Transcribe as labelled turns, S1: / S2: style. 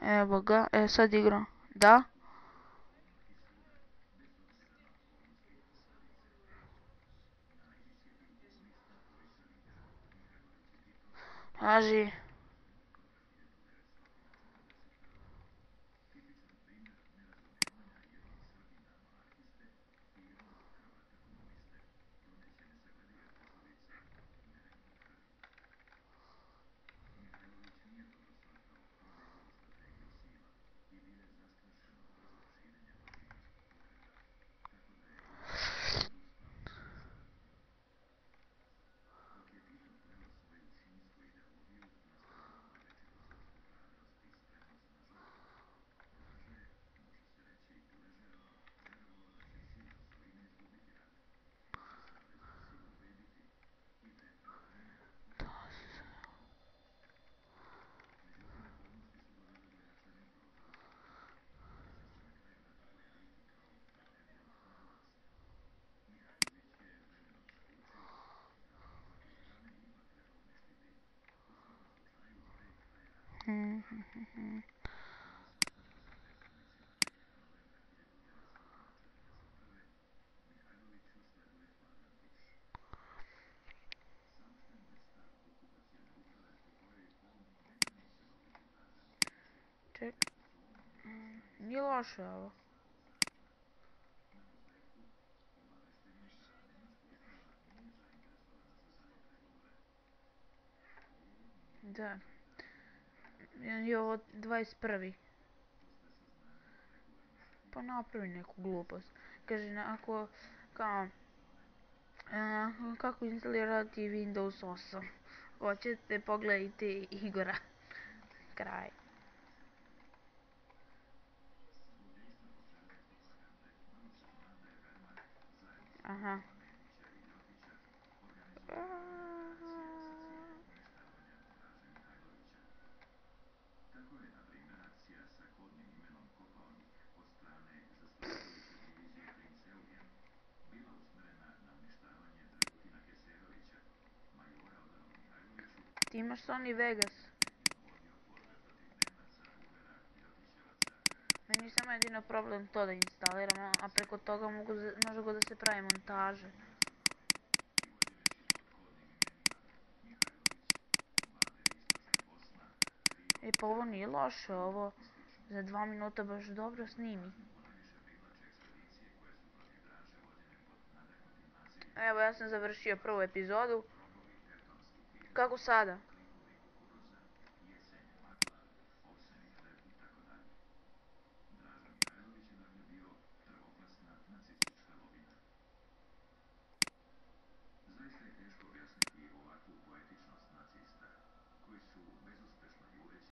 S1: Evo ga, sad igram. Da? Kaži. Ček. Nije loše ovo. Da. Je ovo 21. Pa napravi neku glupost. Kaže, ako, kao, kako instalirati Windows 8. Hoćete, pogledajte Igora. Kraj. Aha. Ti imaš Sony Vegas. Meni je samo jedino problem to da instaliramo, a preko toga može da se pravi montaže. E pa ovo nije loše, ovo za 2 minuta baš dobro snimi. Evo, ja sam završio prvu epizodu. Kako sada?